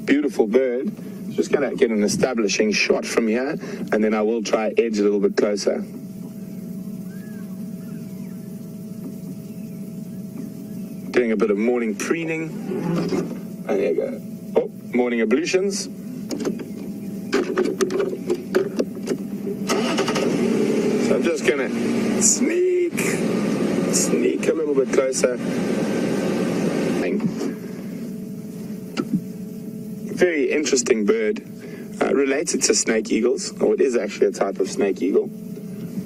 beautiful bird. Just going to get an establishing shot from here, and then I will try edge a little bit closer. Doing a bit of morning preening. And there you go. Oh, morning ablutions. So I'm just going to sneak a little bit closer. Very interesting bird, related to snake eagles, or it is actually a type of snake eagle,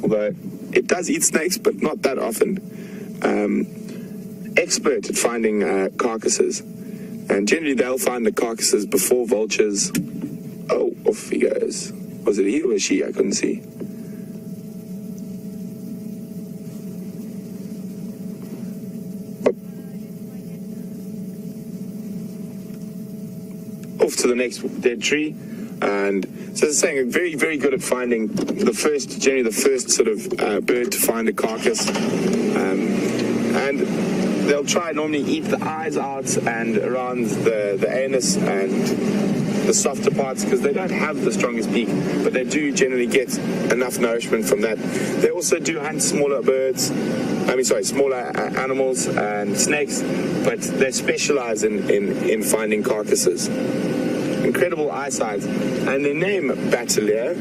although it does eat snakes, but not that often. Expert at finding carcasses, and generally they'll find the carcasses before vultures. Oh, off he goes. Was it he or she? I couldn't see. Off to the next dead tree. And so they're saying very, very good at finding generally the first sort of bird to find a carcass. And they'll try normally eat the eyes out and around the anus and the softer parts, because they don't have the strongest beak, but they do generally get enough nourishment from that. They also do hunt smaller smaller animals and snakes, but they specialize in finding carcasses. Incredible eyesight. And their name, Batelier,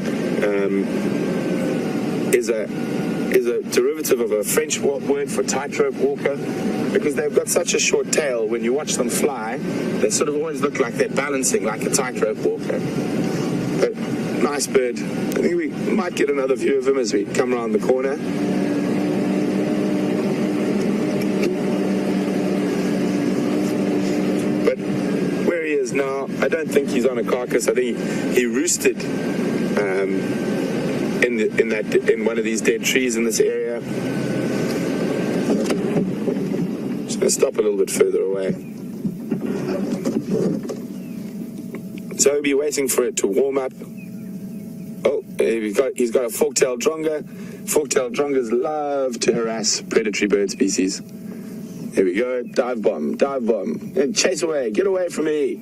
is a derivative of a French word for tightrope walker, because they've got such a short tail. When you watch them fly, they sort of always look like they're balancing like a tightrope walker. But nice bird. I think we might get another view of him as we come around the corner. But where he is now, I don't think he's on a carcass. I think he roosted in one of these dead trees in this area. Just going to stop a little bit further away. So we'll be waiting for it to warm up. Oh, he's got a fork-tailed dronga. Fork-tailed drongas love to harass predatory bird species. Here we go. Dive bomb. And chase away. Get away from me.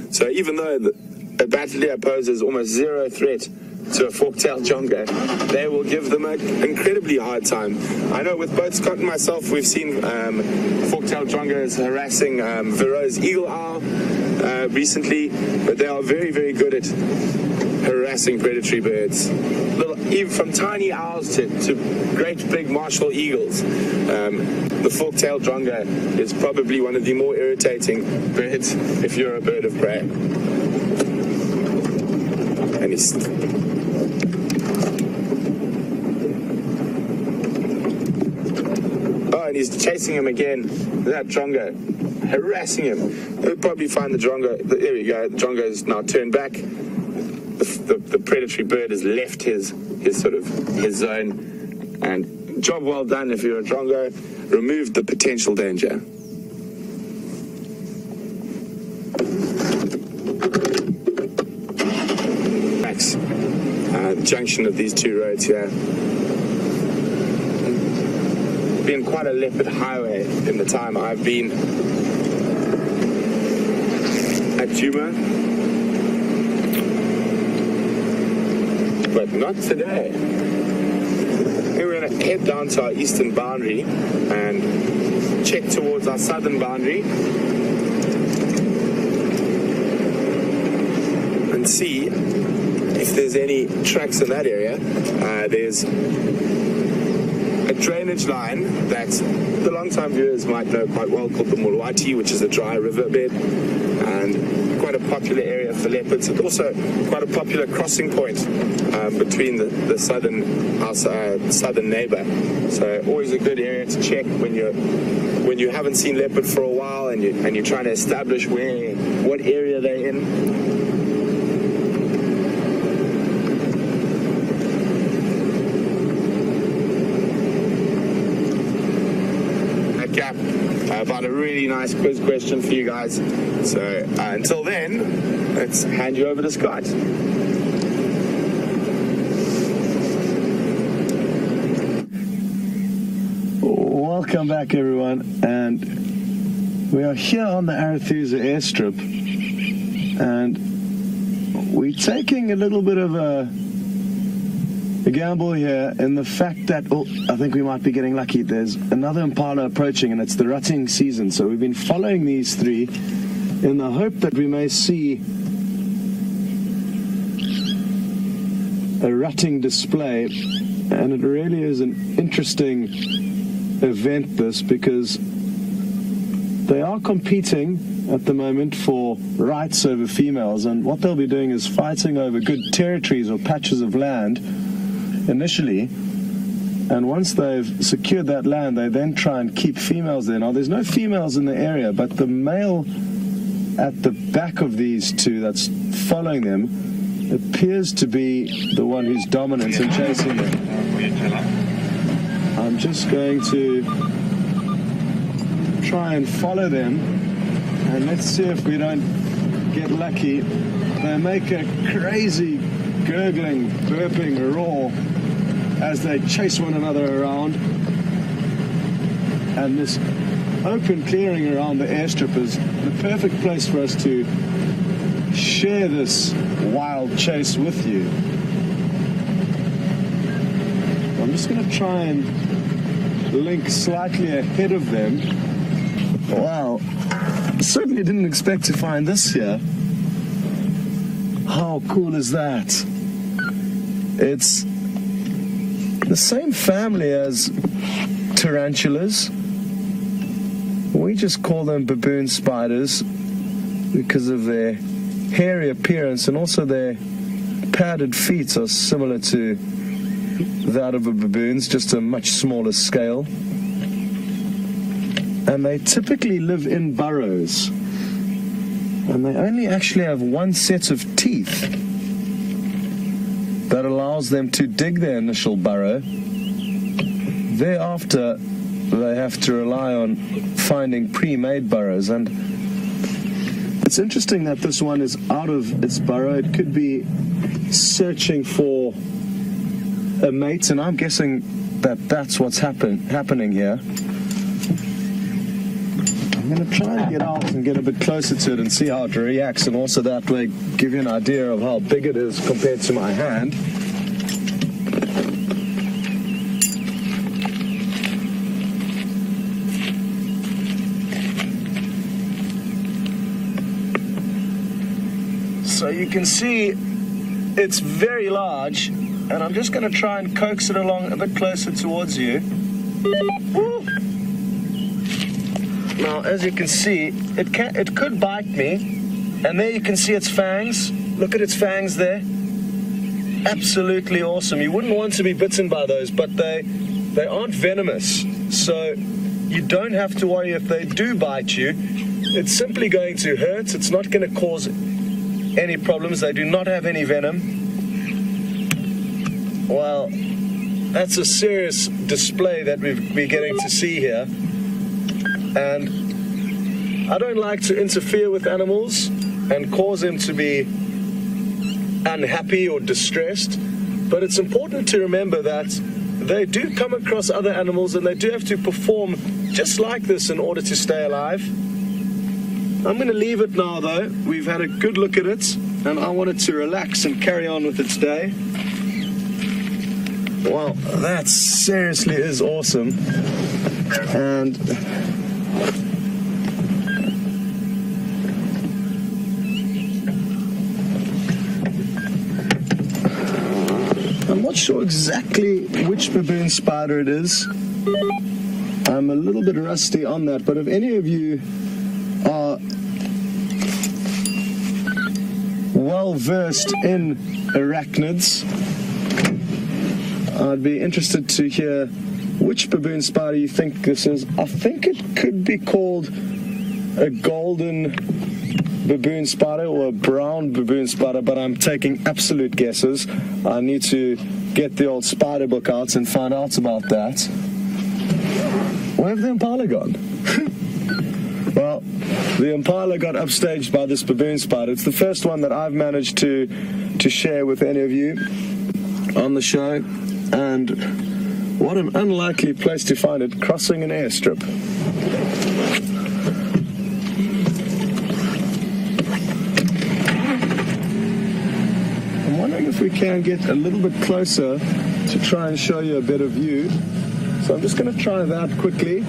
So even though a Batelier poses almost zero threat to a fork-tailed dronga, they will give them an incredibly hard time. I know with both Scott and myself, we've seen fork-tailed drongas harassing Verreaux's eagle owl recently, but they are very, very good at harassing predatory birds. Even from tiny owls to great big martial eagles. The fork-tailed dronga is probably one of the more irritating birds if you're a bird of prey. And he's... Oh, and he's chasing him again. That dronga, harassing him. He'll probably find the dronga. There we go. The dronga is now turned back. The predatory bird has left his zone. And job well done if you're a drongo. Removed the potential danger. Junction of these two roads here. Been quite a leopard highway in the time I've been at Djuma, but not today. We're going to head down to our eastern boundary and check towards our southern boundary and see if there's any tracks in that area. There's a drainage line that the long-time viewers might know quite well called the Mulwati, which is a dry riverbed and quite a popular area for leopards. It's also quite a popular crossing point between our southern neighbor. So always a good area to check when you haven't seen leopard for a while and you're trying to establish what area they're in. Gap about a really nice quiz question for you guys. So until then, let's hand you over to Scott. Welcome back, everyone, and we are here on the Arethusa airstrip, And we're taking a little bit of a gamble here in the fact that, I think we might be getting lucky. There's another impala approaching, and it's the rutting season. So we've been following these three in the hope that we may see a rutting display. And it really is an interesting event, this, because they are competing at the moment for rights over females, and what they'll be doing is fighting over good territories or patches of land initially, and once they've secured that land, they then try and keep females there. Now, there's no females in the area, but the male at the back of these two that's following them appears to be the one who's dominant and chasing them. I'm just going to try and follow them, and let's see if we don't get lucky. They make a crazy gurgling, burping roar as they chase one another around, and this open clearing around the airstrip is the perfect place for us to share this wild chase with you. I'm just going to try and link slightly ahead of them. Wow, certainly didn't expect to find this here. How cool is that? It's the same family as tarantulas. We just call them baboon spiders because of their hairy appearance, and also their padded feet are similar to that of a baboon's, just a much smaller scale. And they typically live in burrows, and they only actually have one set of teeth that allows them to dig their initial burrow. Thereafter, they have to rely on finding pre-made burrows, and it's interesting that this one is out of its burrow. It could be searching for a mate, and I'm guessing that that's what's happening here. I'm going to try and get out and get a bit closer to it and see how it reacts, and also that way give you an idea of how big it is compared to my hand. So you can see it's very large, and I'm just going to try and coax it along a bit closer towards you. Woo! Now, as you can see, it could bite me, and there you can see its fangs. Look at its fangs there. Absolutely awesome. You wouldn't want to be bitten by those, but they aren't venomous, so you don't have to worry if they do bite you. It's simply going to hurt. It's not going to cause any problems. They do not have any venom. Well, that's a serious display that we're getting to see here. And I don't like to interfere with animals and cause them to be unhappy or distressed, but it's important to remember that they do come across other animals, and they do have to perform just like this in order to stay alive. I'm going to leave it now, though. We've had a good look at it, and I want it to relax and carry on with its day. Well, that seriously is awesome. And I'm not sure exactly which baboon spider it is. I'm a little bit rusty on that, but if any of you are well versed in arachnids, I'd be interested to hear which baboon spider you think this is. I think it could be called a golden baboon spider or a brown baboon spider, but I'm taking absolute guesses. I need to get the old spider book out and find out about that. Where have the impala gone? Well, the impala got upstaged by this baboon spider. It's the first one that I've managed to share with any of you on the show, and what an unlikely place to find it, crossing an airstrip. trying if we can get a little bit closer to try and show you a better view. So I'm just going to try that quickly.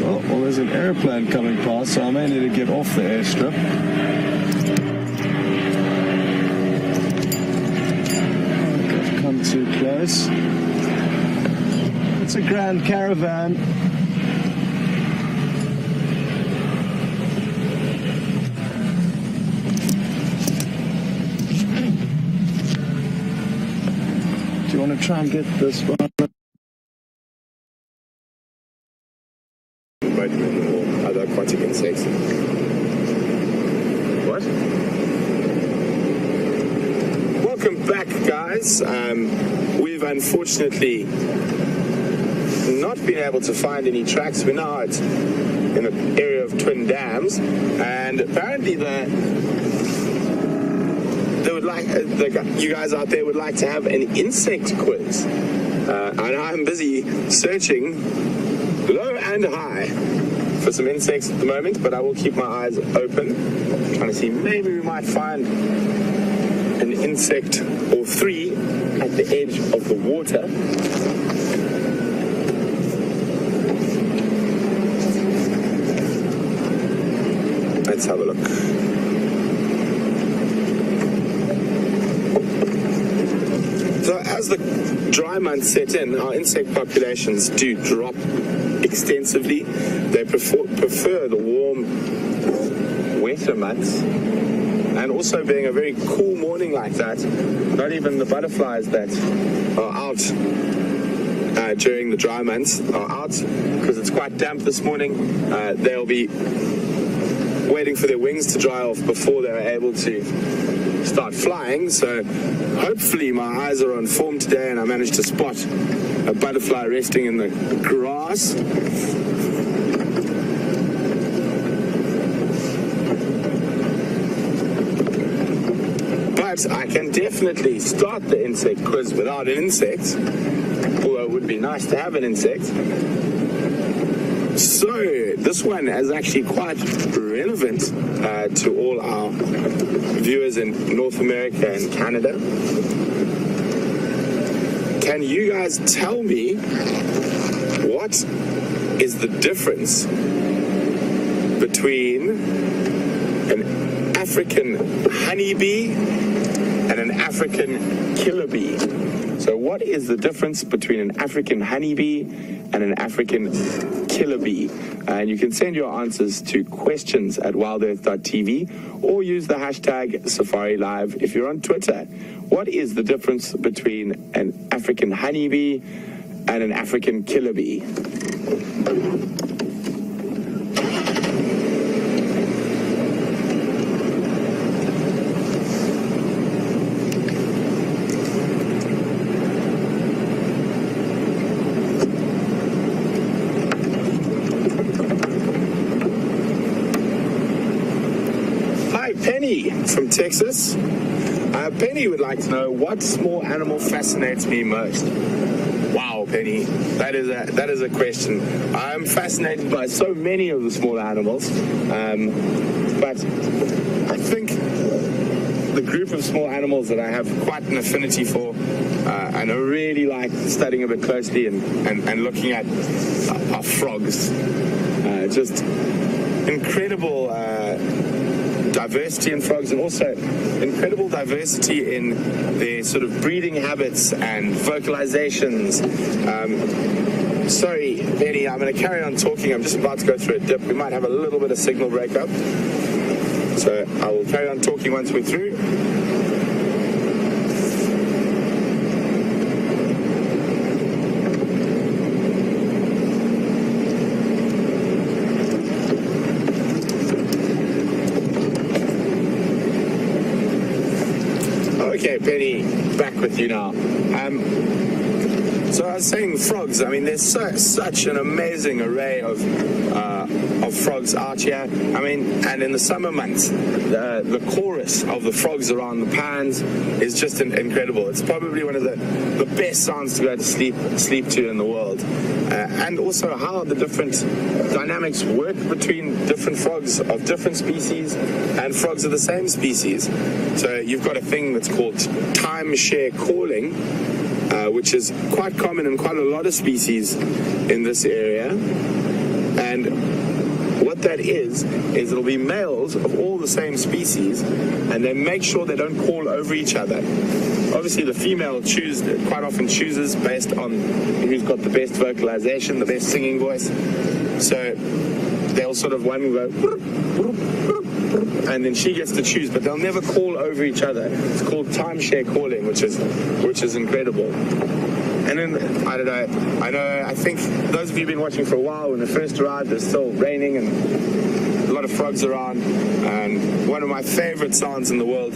Oh, well, there's an airplane coming past, so I may need to get off the airstrip. I've come too close. It's a Grand Caravan. Do you want to try and get this one? Or other aquatic insects. What? Welcome back, guys. We've unfortunately not been able to find any tracks. We're now in the area of Twin Dams, and apparently you guys out there would like to have an insect quiz. And I'm busy searching low and high for some insects at the moment, but I will keep my eyes open, trying to see maybe we might find an insect or three at the edge of the water. Let's have a look. So as the dry months set in, our insect populations do drop extensively. They prefer the warm, wetter months. And also being a very cool morning like that, not even the butterflies that are out during the dry months are out because it's quite damp this morning. They'll be waiting for their wings to dry off before they're able to start flying. So hopefully my eyes are on form today and I managed to spot a butterfly resting in the grass. But I can definitely start the insect quiz without an insect, although it would be nice to have an insect. So this one is actually quite relevant to all our viewers in North America and Canada. Can you guys tell me what is the difference between an African honeybee and an African killer bee? So what is the difference between an African honeybee and an African killer bee? And you can send your answers to questions@wildearth.tv or use the hashtag SafariLive if you're on Twitter. What is the difference between an African honeybee and an African killer bee? Penny from Texas. Penny would like to know what small animal fascinates me most. Wow, Penny, that is a question. I'm fascinated by so many of the small animals, but I think the group of small animals that I have quite an affinity for and I really like studying a bit closely and looking at are frogs. Just incredible diversity in frogs, and also incredible diversity in their sort of breeding habits and vocalizations. Sorry, Penny, I'm going to carry on talking. I'm just about to go through a dip. We might have a little bit of signal breakup. So I will carry on talking once we're through. Okay, Penny, back with you now. So I was saying frogs. I mean, there's such an amazing array of frogs out here. I mean, and in the summer months, the chorus of the frogs around the pans is just incredible. It's probably one of the best sounds to go to sleep to in the world. and also how the different dynamics work between different frogs of different species and frogs of the same species. So you've got a thing that's called timeshare calling, which is quite common in quite a lot of species in this area. And what that is it'll be males of all the same species, and they make sure they don't call over each other. Obviously, the female quite often chooses based on who's got the best vocalization, the best singing voice. So they'll sort of one go, and then she gets to choose, but they'll never call over each other. It's called timeshare calling, which is incredible. And then, I think those of you who've been watching for a while, when it first arrived, it's still raining and a lot of frogs around. And one of my favorite sounds in the world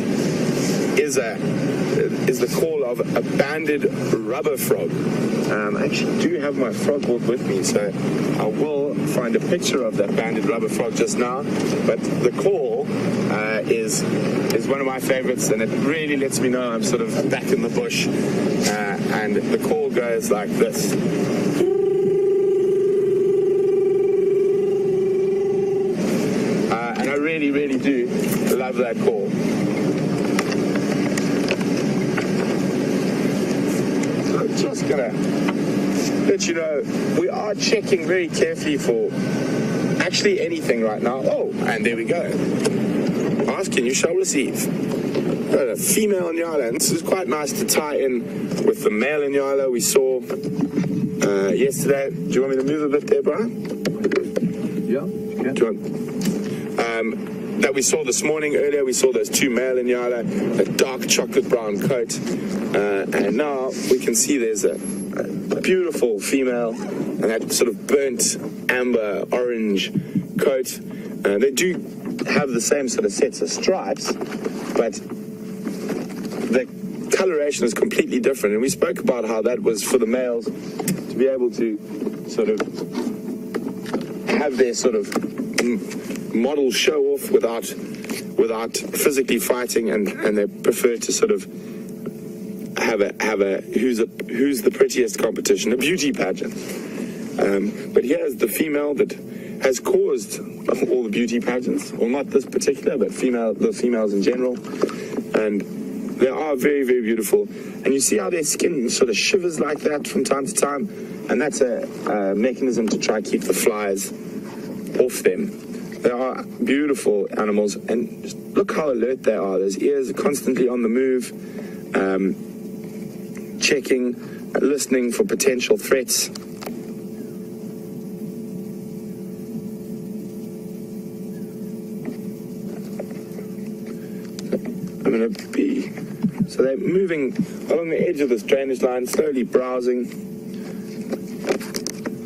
is the call of a banded rubber frog. I actually do have my frog book with me, so I will find a picture of that banded rubber frog just now. But the call is one of my favorites, and it really lets me know I'm sort of back in the bush. And the call goes like this. And I really, really do love that call. I'm just gonna let you know, we are checking very carefully for actually anything right now. Oh, and there we go. Ask and you shall receive. Got a female Nyala, and this is quite nice to tie in with the male Nyala we saw yesterday. Do you want me to move a bit there, Brian? Yeah. Do you want? That we saw this morning. Earlier we saw those two male Nyala, a dark chocolate brown coat, and now we can see there's a beautiful female and that sort of burnt amber orange coat. They do have the same sort of sets of stripes, but the coloration is completely different. And we spoke about how that was for the males to be able to sort of have their sort of model show off without physically fighting, and they prefer to sort of have a who's the prettiest competition, a beauty pageant. But here's the female that has caused all the beauty pageants, well, not this particular, but the females in general, and they are very, very beautiful. And you see how their skin sort of shivers like that from time to time, and that's a mechanism to try to keep the flies off them. They are beautiful animals, and just look how alert they are. Those ears are constantly on the move, checking, listening for potential threats. So they're moving along the edge of this drainage line, slowly browsing,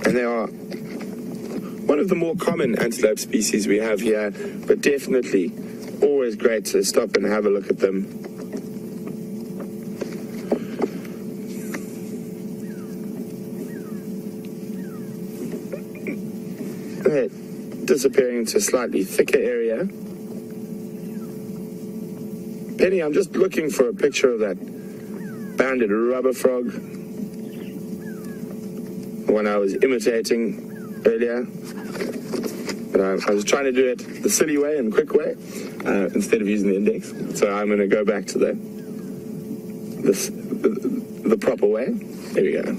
and they are one of the more common antelope species we have here, but definitely always great to stop and have a look at them. They're disappearing into a slightly thicker area. Penny, I'm just looking for a picture of that banded rubber frog, the one I was imitating earlier. But I was trying to do it the silly way and quick way instead of using the index. So I'm going to go back to the proper way. There we go.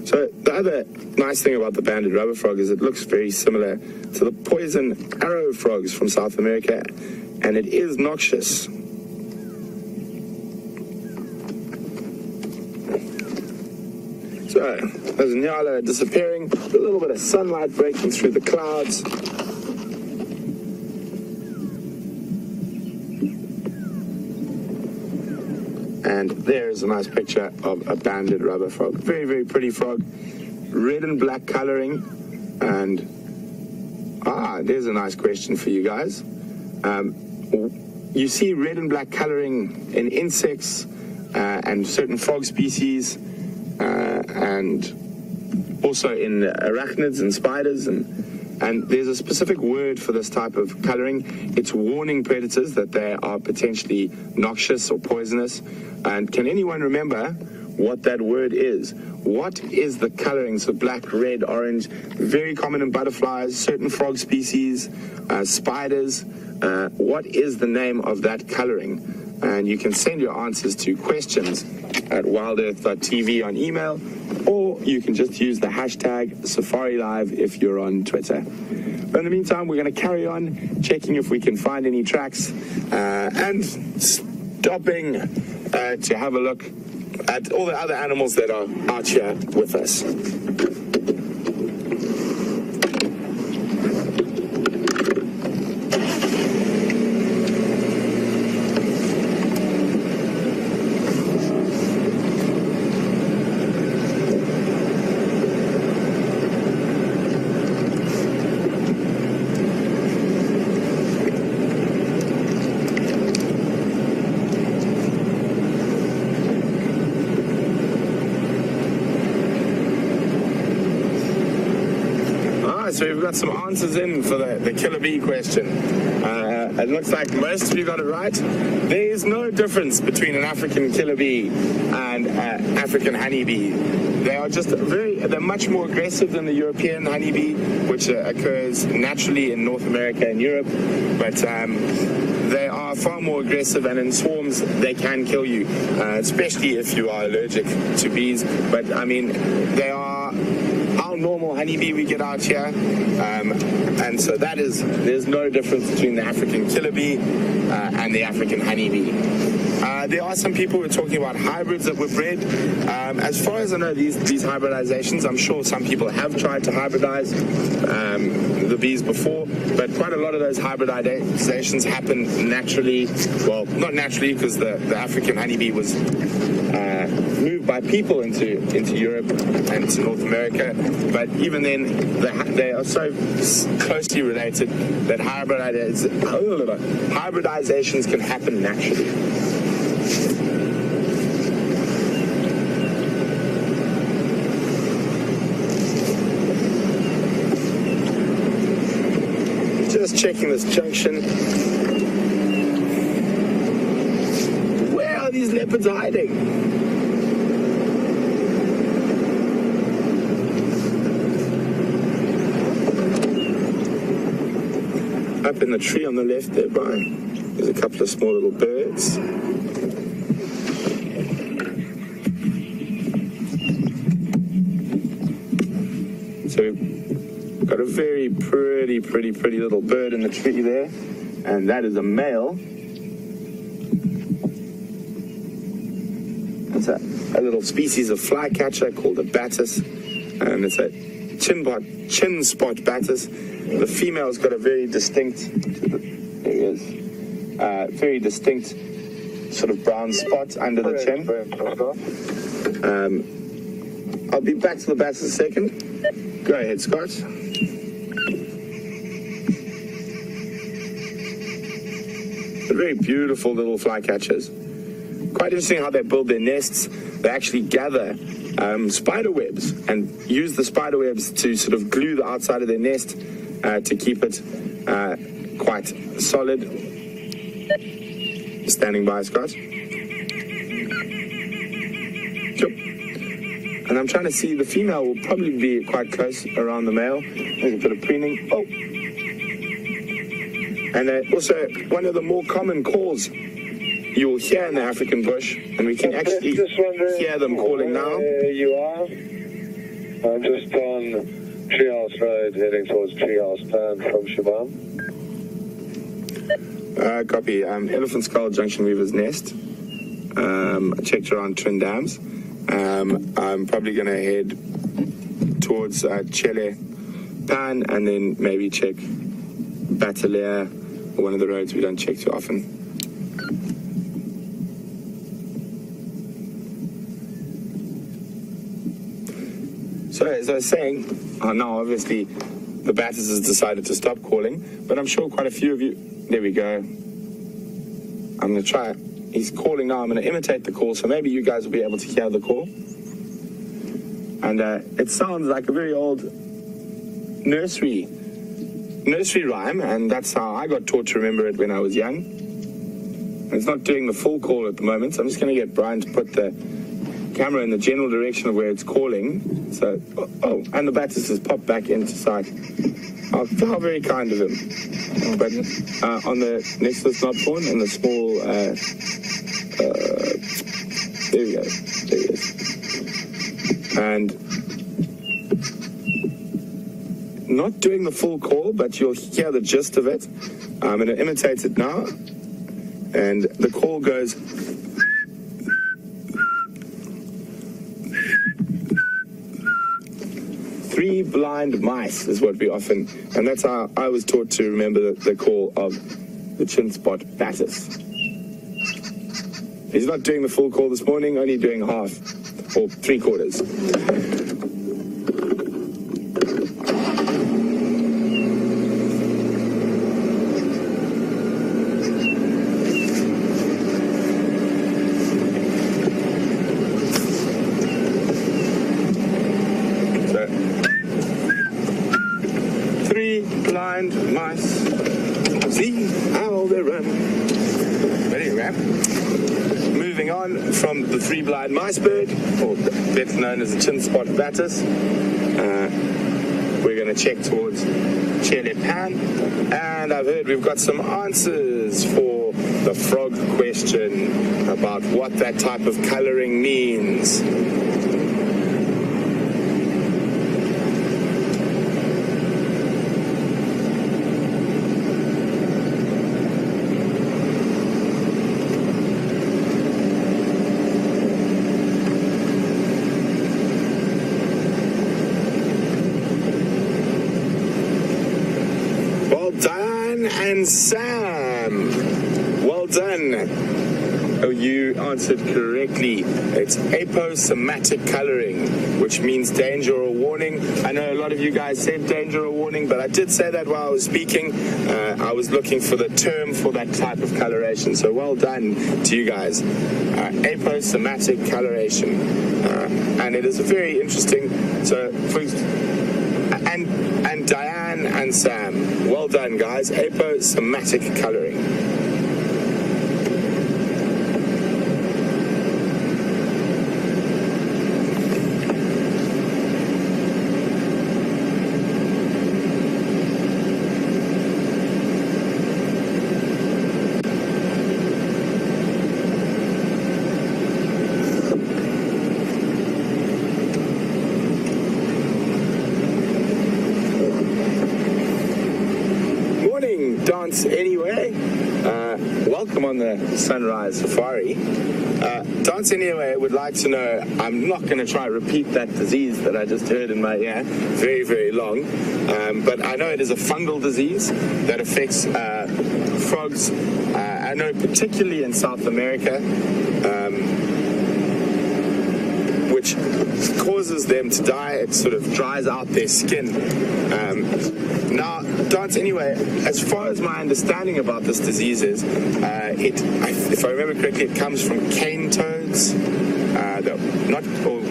So the other nice thing about the banded rubber frog is it looks very similar to the poison arrow frogs from South America, and it is noxious. So there's Nyala disappearing, a little bit of sunlight breaking through the clouds. And there's a nice picture of a banded rubber frog. Very, very pretty frog. Red and black coloring. And, there's a nice question for you guys. You see red and black coloring in insects and certain frog species, and also in arachnids and spiders, and there's a specific word for this type of coloring. It's warning predators that they are potentially noxious or poisonous. And can anyone remember what that word is. What is the coloring? So black, red, orange, very common in butterflies, certain frog species, spiders. What is the name of that coloring? And you can send your answers to questions@wildearth.tv on email, or you can just use the hashtag SafariLive if you're on Twitter. But in the meantime, we're going to carry on checking if we can find any tracks and stopping to have a look at all the other animals that are out here with us. So we've got some answers in for the killer bee question. It looks like most of you got it right. There is no difference between an African killer bee and African honeybee. They are just they're much more aggressive than the European honeybee, which occurs naturally in North America and Europe. But they are far more aggressive, and in swarms they can kill you, especially if you are allergic to bees. But I mean, they are our normal honeybee we get out here, and so there's no difference between the African killer bee and the African honeybee. There are some people who are talking about hybrids that were bred. As far as I know, these hybridizations, I'm sure some people have tried to hybridize the bees before, but quite a lot of those hybridizations happen naturally. Well, not naturally, because the African honeybee was moved by people into Europe and to North America. But even then, they are so closely related that hybridizations can happen naturally. Just checking this junction. Where are these leopards hiding? Up in the tree on the left there, Brian, there's a couple of small little birds. So we've got a very pretty little bird in the tree there, and that is a male. It's a little species of flycatcher called a battus, and it's a chin spot battus. The female's got a very distinct, there he is, very distinct sort of brown spot under the chin. I'll be back to the battus in a second. Go ahead, Scott. They're very beautiful little flycatchers. Quite interesting how they build their nests. They actually gather spider webs and use the spider webs to sort of glue the outside of their nest to keep it quite solid. Standing by, Scott. Yep. And I'm trying to see, the female will probably be quite close around the male. There's a bit of preening. Oh! And also, one of the more common calls you will hear in the African bush, and we can actually hear them calling now. You are? I'm just on Treehouse Road, heading towards Treehouse Pan from Shabam. Copy. Elephant Skull Junction Weaver's Nest. I checked around Twin Dams. I'm probably going to head towards Chele Pan, and then maybe check Batalea, one of the roads we don't check too often. So as I was saying, now obviously the Battus has decided to stop calling, but I'm sure quite a few of you, there we go. I'm going to try, he's calling now, I'm going to imitate the call, so maybe you guys will be able to hear the call. And it sounds like a very old nursery rhyme, and that's how I got taught to remember it when I was young. And it's not doing the full call at the moment, so I'm just going to get Brian to put the camera in the general direction of where it's calling. So, and the Battis has popped back into sight. How very kind of him. But on the next to the snob fawn and the small, there we go. There he is. And not doing the full call, but you'll hear the gist of it. I'm going to imitate it now. And the call goes... Three blind mice is what we often... And that's how I was taught to remember the call of the chin spot Battis. He's not doing the full call this morning, only doing half or 3/4. Blind mice, see how they run. But anyway, moving on from the three blind mice bird, or better known as the chin spot Battis, we're going to check towards Chile Pan, and I've heard we've got some answers for the frog question about what that type of colouring means. And Sam, well done. Oh, you answered correctly. It's aposematic colouring, which means danger or warning. I know a lot of you guys said danger or warning, but I did say that while I was speaking. I was looking for the term for that type of coloration, so well done to you guys. Aposematic coloration, and it is a very interesting. So, and Diane and Sam, well done, guys. Aposematic colouring. Dance Anyway, welcome on the Sunrise Safari. Dance Anyway would like to know, I'm not going to try to repeat that disease that I just heard in my ear, very, very long, but I know it is a fungal disease that affects frogs, I know particularly in South America, which causes them to die. It sort of dries out their skin. Now, Dance Anyway, as far as my understanding about this disease is, if I remember correctly, it comes from cane toads.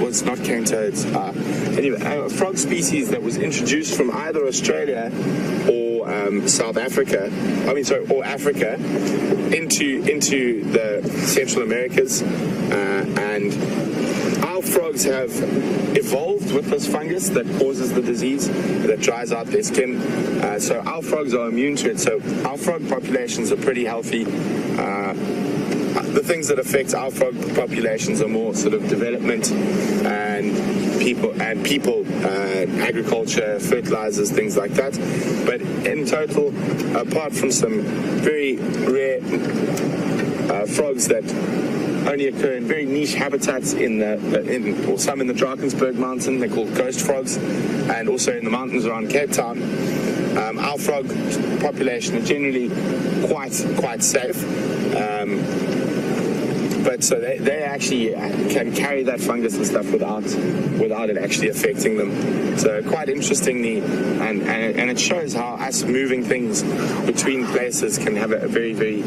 It's not cane toads. Anyway, a frog species that was introduced from either Australia or South Africa. Or Africa into the Central Americas, and our frogs have evolved with this fungus that causes the disease, that dries out their skin. So our frogs are immune to it. So our frog populations are pretty healthy. The things that affect our frog populations are more sort of development and people, agriculture, fertilizers, things like that. But in total, apart from some very rare frogs that only occur in very niche habitats or some in the Drakensberg mountain, they're called ghost frogs, and also in the mountains around Cape Town. Our frog population are generally quite safe. But so they actually can carry that fungus and stuff without it actually affecting them. So quite interestingly, and it shows how us moving things between places can have a very, very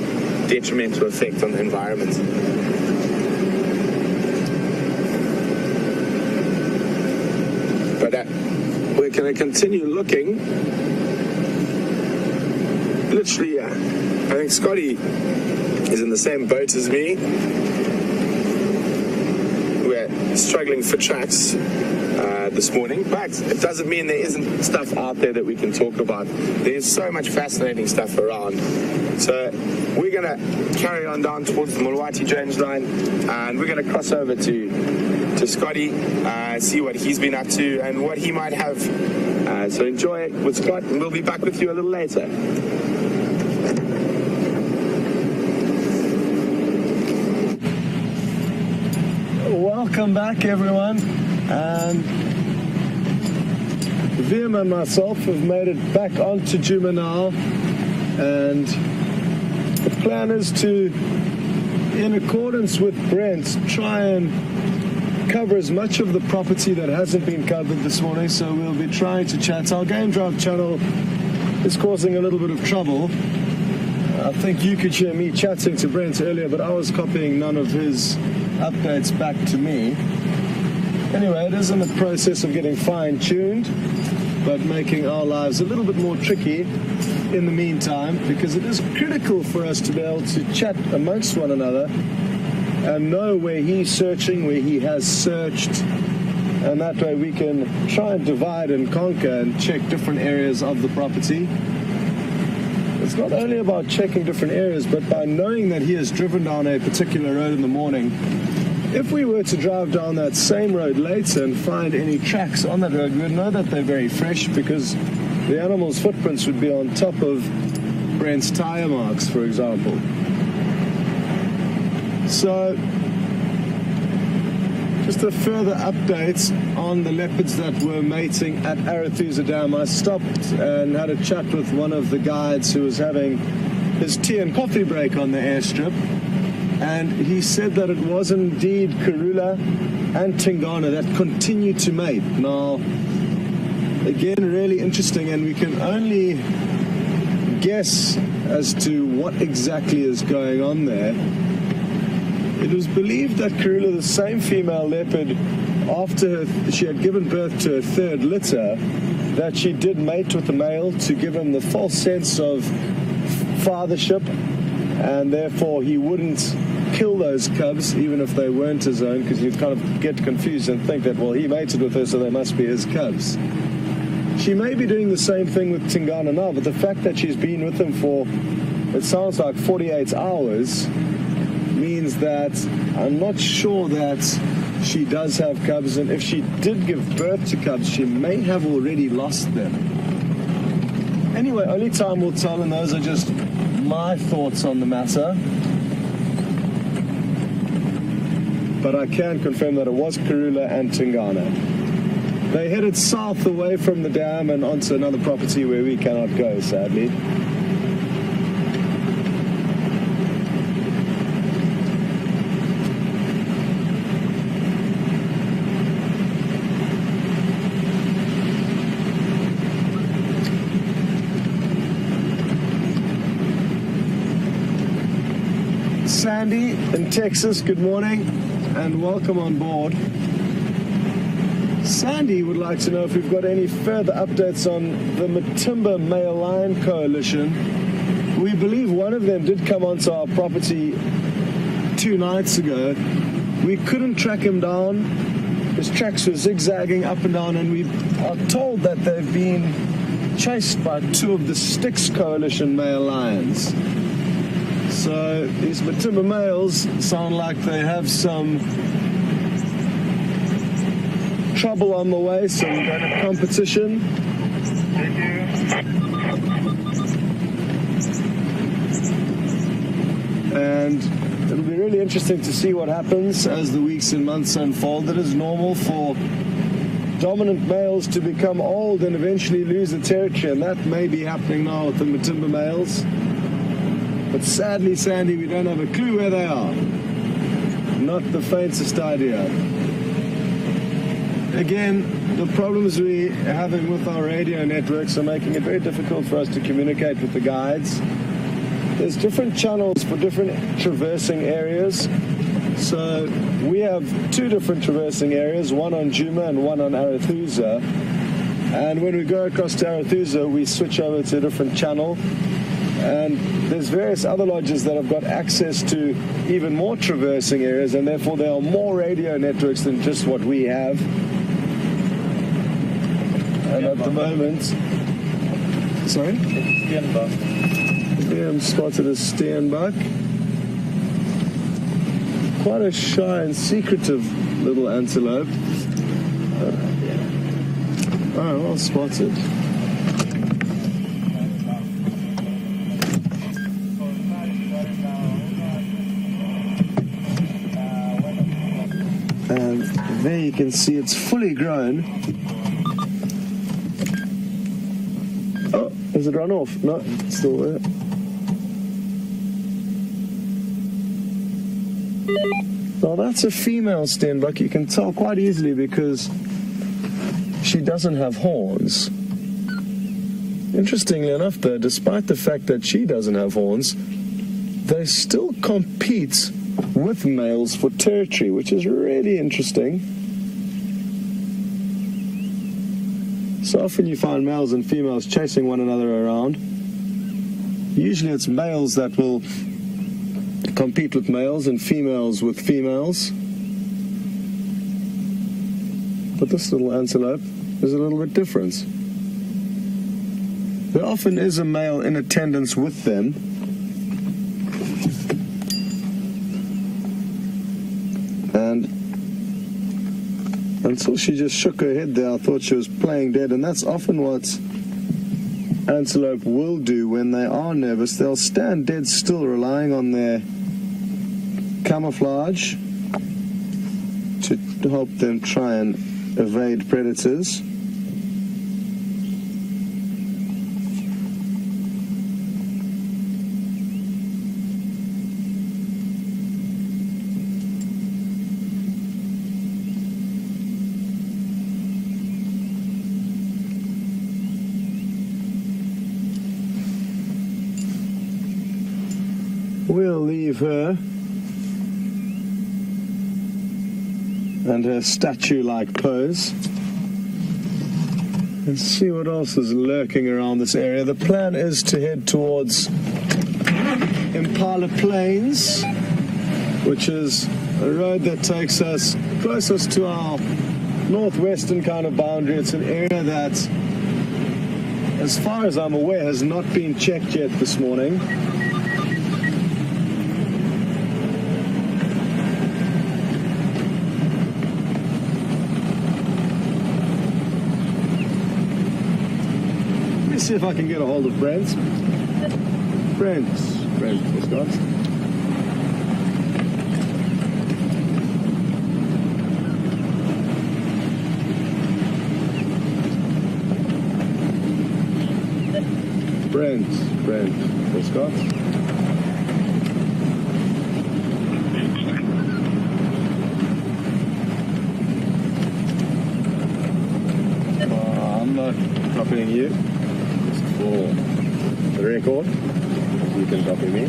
detrimental effect on the environment. But we're going to continue looking. Literally, I think Scotty is in the same boat as me. struggling for tracks this morning, but it doesn't mean there isn't stuff out there that we can talk about. There's so much fascinating stuff around. So we're going to carry on down towards the Mulwati James line, and we're going to cross over to Scotty, see what he's been up to and what he might have. So enjoy it with Scott, and we'll be back with you a little later. Welcome back, everyone. And Viam and myself have made it back onto Djuma now, and the plan is to, in accordance with Brent, try and cover as much of the property that hasn't been covered this morning. So we'll be trying to chat. Our Game Drive channel is causing a little bit of trouble. I think you could hear me chatting to Brent earlier, but I was copying none of his updates back to me. Anyway, it is in the process of getting fine-tuned, but making our lives a little bit more tricky in the meantime, because it is critical for us to be able to chat amongst one another and know where he's searching, where he has searched, and that way we can try and divide and conquer and check different areas of the property. It's not only about checking different areas, but by knowing that he has driven down a particular road in the morning, if we were to drive down that same road later and find any tracks on that road, we'd know that they're very fresh, because the animal's footprints would be on top of Brent's tire marks, for example. So, just a further update on the leopards that were mating at Arathusa Dam. I stopped and had a chat with one of the guides who was having his tea and coffee break on the airstrip. And he said that it was indeed Karula and Tingana that continued to mate. Now, again, really interesting, and we can only guess as to what exactly is going on there. It was believed that Karula, the same female leopard, after she had given birth to her third litter, that she did mate with the male to give him the false sense of fathership, and therefore he wouldn't kill those cubs even if they weren't his own, because you'd kind of get confused and think that, well, he mated with her, so they must be his cubs. She may be doing the same thing with Tingana now, but the fact that she's been with him for, it sounds like 48 hours, means that I'm not sure that she does have cubs, and if she did give birth to cubs, she may have already lost them. Anyway, only time will tell, and those are just my thoughts on the matter. But I can confirm that it was Karula and Tingana. They headed south away from the dam and onto another property where we cannot go, sadly. Sandy in Texas, good morning and welcome on board. Sandy would like to know if we've got any further updates on the Matimba Male Lion Coalition. We believe one of them did come onto our property 2 nights ago. We couldn't track him down. His tracks were zigzagging up and down, and we are told that they've been chased by 2 of the Styx Coalition male lions. So these Matimba males sound like they have some trouble on the way, some kind of competition. And it'll be really interesting to see what happens as the weeks and months unfold. It is normal for dominant males to become old and eventually lose the territory, and that may be happening now with the Matimba males. But sadly, Sandy, we don't have a clue where they are. Not the faintest idea. Again, the problems we're having with our radio networks are making it very difficult for us to communicate with the guides. There's different channels for different traversing areas. So we have 2 different traversing areas, one on Djuma and one on Arathusa. And when we go across to Arathusa, we switch over to a different channel. And there's various other lodges that have got access to even more traversing areas, and therefore there are more radio networks than just what we have. And at the moment, sorry? Steenbok. Yeah, spotted a steenbok. Quite a shy and secretive little antelope. Oh, well spotted. And there you can see it's fully grown. Oh, has it run off? No, it's still there. Well, that's a female steenbok. You can tell quite easily because she doesn't have horns. Interestingly enough, though, despite the fact that she doesn't have horns, they still compete with males for territory, which is really interesting. So often you find males and females chasing one another around. Usually it's males that will compete with males and females with females. But this little antelope is a little bit different. There often is a male in attendance with them. And until she just shook her head there, I thought she was playing dead, and that's often what antelope will do when they are nervous. They'll stand dead still, relying on their camouflage to help them try and evade predators. We'll leave her and her statue-like pose and see what else is lurking around this area. The plan is to head towards Impala Plains, which is a road that takes us closest to our northwestern kind of boundary. It's an area that, as far as I'm aware, has not been checked yet this morning. See if I can get a hold of Brent. Brent, what's got? Brent, what's got? I'm not copying you. For the record, you can copy me.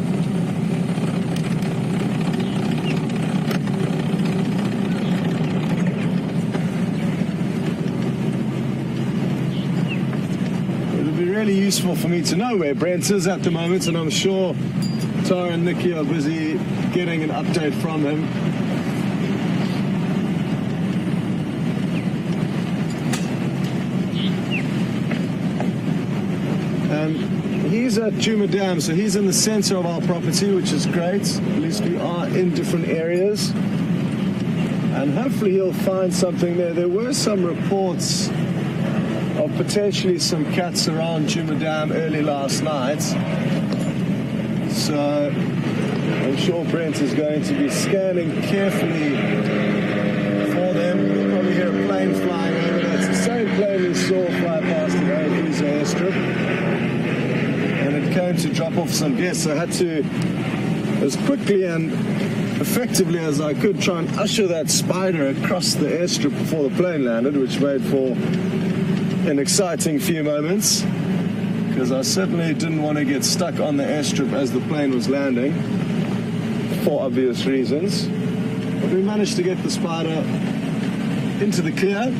It would be really useful for me to know where Brent is at the moment, and I'm sure Tara and Nikki are busy getting an update from him. He's at Juma Dam, so he's in the center of our property, which is great. At least we are in different areas. And hopefully he'll find something there. There were some reports of potentially some cats around Juma Dam early last night. So I'm sure Brent is going to be scanning carefully for them. You'll probably hear a plane flying over. That's the same plane we saw fly past the Airfields airstrip. And it came to drop off some guests. I had to, as quickly and effectively as I could, try and usher that spider across the airstrip before the plane landed, which made for an exciting few moments, because I certainly didn't want to get stuck on the airstrip as the plane was landing, for obvious reasons. But we managed to get the spider into the clear,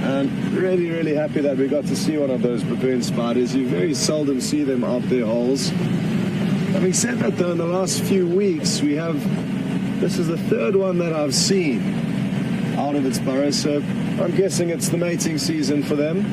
And really, really happy that we got to see one of those baboon spiders. You very seldom see them out their holes. Having said that, though, in the last few weeks, this is the third one that I've seen out of its burrow, so I'm guessing it's the mating season for them.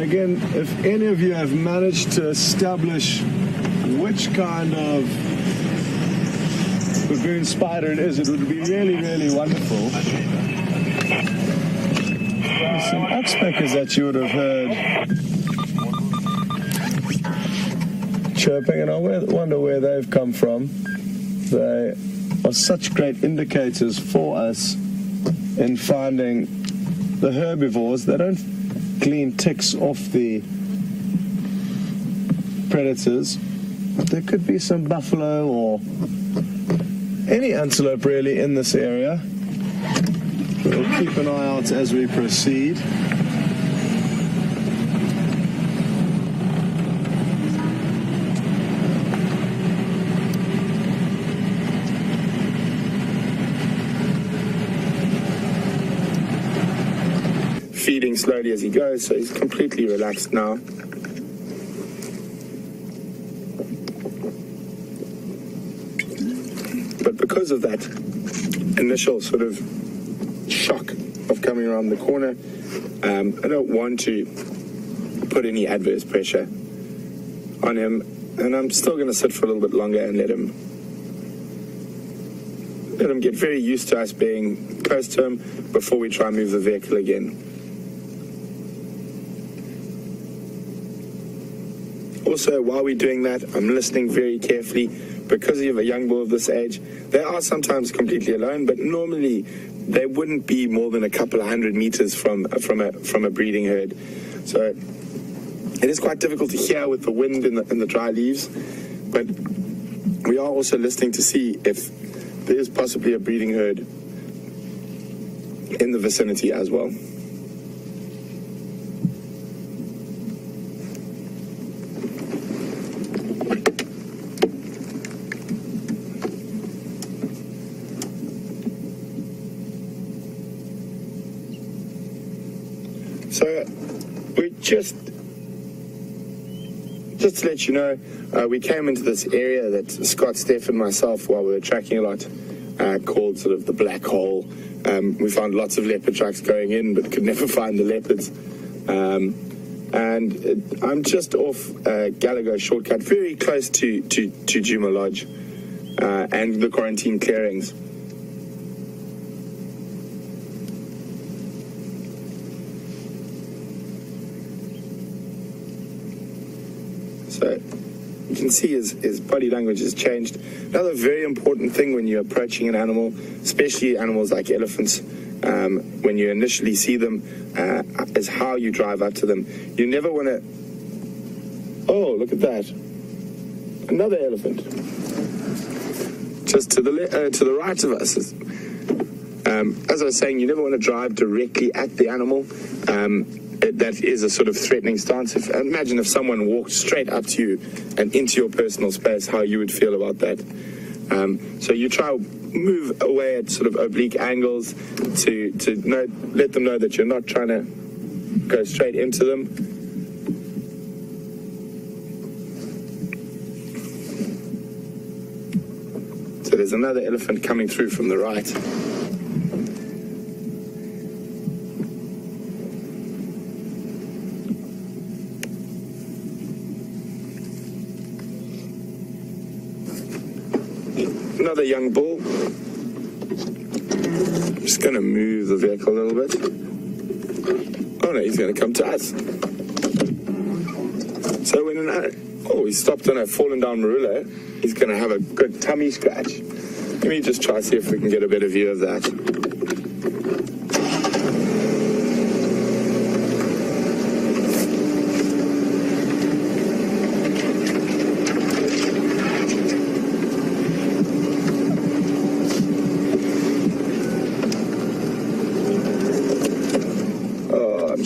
Again, if any of you have managed to establish which kind of baboon spider it is, it would be really, really wonderful. There's some oxpeckers that you would have heard chirping, and I wonder where they've come from. They are such great indicators for us in finding the herbivores. They don't clean ticks off the predators. There could be some buffalo or any antelope really in this area. We'll keep an eye out as we proceed. Feeding slowly as he goes, so he's completely relaxed now. But because of that initial sort of shock of coming around the corner, I don't want to put any adverse pressure on him, and I'm still going to sit for a little bit longer and let him get very used to us being close to him before we try and move the vehicle again. Also, while we're doing that, I'm listening very carefully. Because you have a young bull of this age, they are sometimes completely alone, but normally they wouldn't be more than a couple of 100 meters from a breeding herd. So it is quite difficult to hear with the wind in the dry leaves, but we are also listening to see if there is possibly a breeding herd in the vicinity as well. So we just to let you know, we came into this area that Scott, Steph, and myself, while we were tracking a lot, called sort of the black hole. We found lots of leopard tracks going in, but could never find the leopards. And I'm just off Gallagher shortcut, very close to Juma Lodge and the quarantine clearings. So you can see his body language has changed. Another very important thing when you're approaching an animal, especially animals like elephants, when you initially see them, is how you drive up to them. You never want to... Oh, look at that. Another elephant. Just to the right of us. As I was saying, you never want to drive directly at the animal. That is a sort of threatening stance. Imagine if someone walked straight up to you and into your personal space, how you would feel about that. So you try to move away at sort of oblique angles to let them know that you're not trying to go straight into them. So there's another elephant coming through from the right. Another young bull. I'm just going to move the vehicle a little bit. Oh no, he's going to come to us. So when he stopped on a fallen down marula, he's going to have a good tummy scratch. Let me just try to see if we can get a better view of that.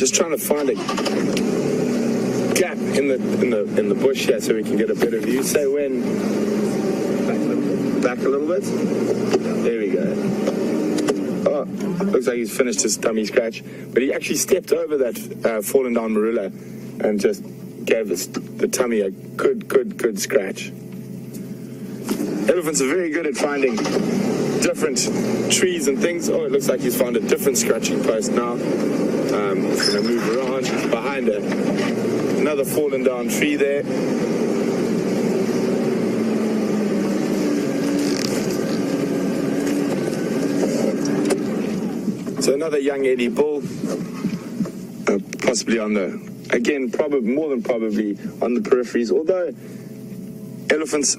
just trying to find a gap in the bush here so we can get a better view. So when back a little bit. There we go. Oh, looks like he's finished his tummy scratch, but he actually stepped over that fallen down marula and just gave the tummy a good scratch. Elephants are very good at finding different trees and things. Oh, it looks like he's found a different scratching post now. He's going to move around behind another fallen down tree there. So another young Eddie bull, possibly on the, again, probably more than probably on the peripheries, although elephants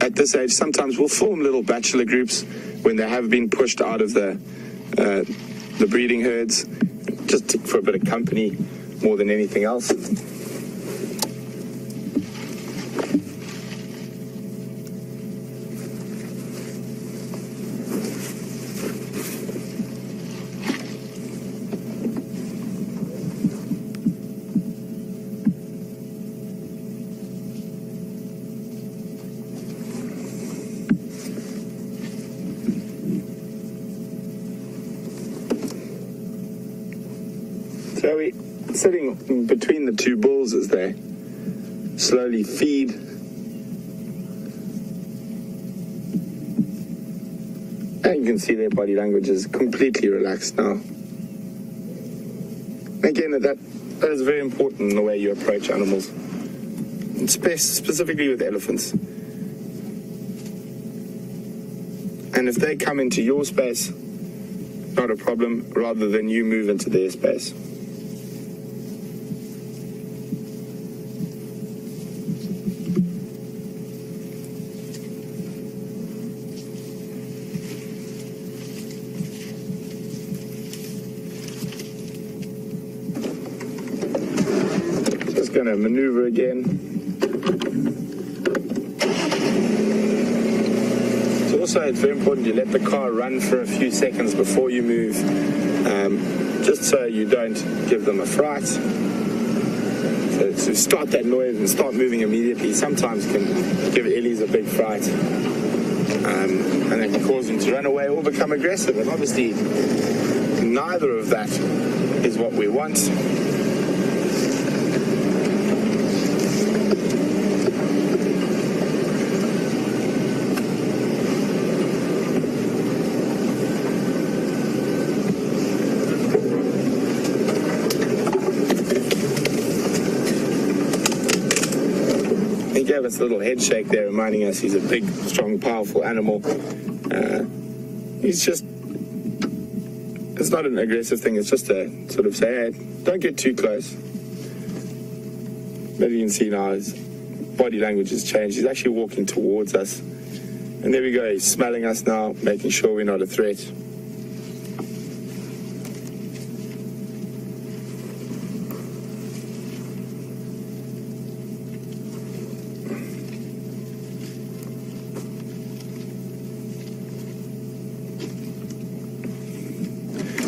at this age sometimes will form little bachelor groups when they have been pushed out of the breeding herds, just for a bit of company more than anything else. So we're sitting between the two bulls as they slowly feed. And you can see their body language is completely relaxed now. Again, that is very important in the way you approach animals, and specifically with elephants. And if they come into your space, not a problem, rather than you move into their space. Going to maneuver again. So also it's very important you let the car run for a few seconds before you move, just so you don't give them a fright. So to start that noise and start moving immediately sometimes can give Ellies a big fright, and it can cause them to run away or become aggressive, and obviously neither of that is what we want. He gave us a little head shake there, reminding us he's a big, strong, powerful animal. He's just, it's not an aggressive thing, it's just a sort of say, hey, don't get too close. But you can see now his body language has changed. He's actually walking towards us. And there we go, he's smelling us now, making sure we're not a threat.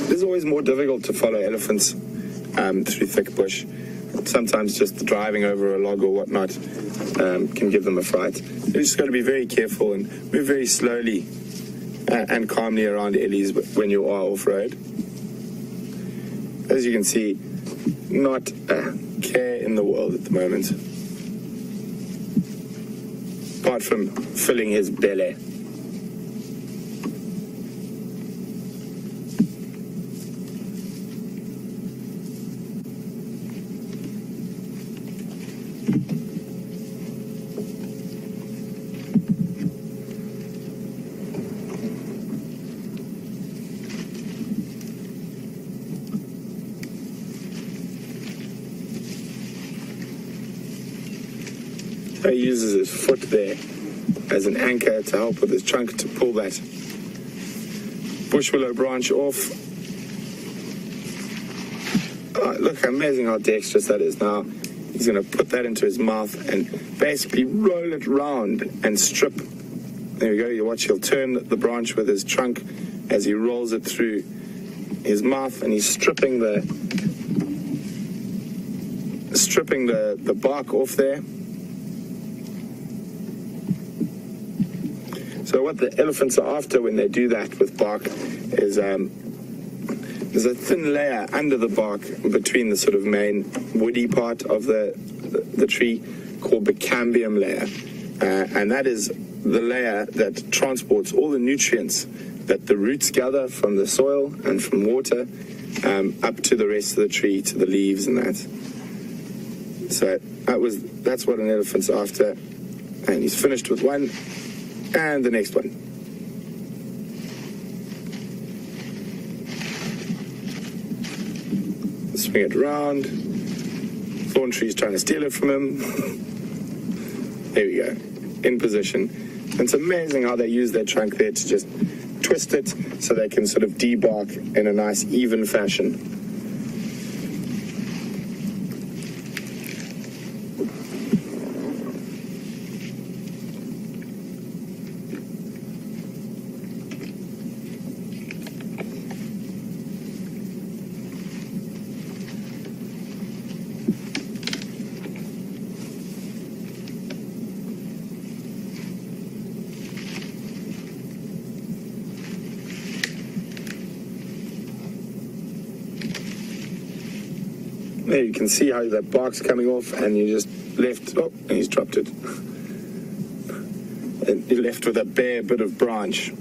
It's always more difficult to follow elephants through thick bush. Sometimes just driving over a log or whatnot can give them a fright. You just got to be very careful and move very slowly and calmly around Ellies when you are off-road. As you can see, not a care in the world at the moment, apart from filling his belly. He uses his foot there as an anchor to help with his trunk to pull that bush willow branch off. Oh, look how amazing how dexterous that is. Now he's going to put that into his mouth and basically roll it round and strip. There we go, you watch, he'll turn the branch with his trunk as he rolls it through his mouth, and he's stripping the stripping the bark off there. So what the elephants are after when they do that with bark is there's a thin layer under the bark between the sort of main woody part of the tree called the cambium layer. And that is the layer that transports all the nutrients that the roots gather from the soil and from water up to the rest of the tree, to the leaves and that. So that's what an elephant's after. And he's finished with one, and the next one. Swing it around. Thorn tree's trying to steal it from him. There we go. In position. And it's amazing how they use their trunk there to just twist it so they can sort of debark in a nice even fashion. There you can see how that bark's coming off, and you just left, oh, and he's dropped it. And you're left with a bare bit of branch.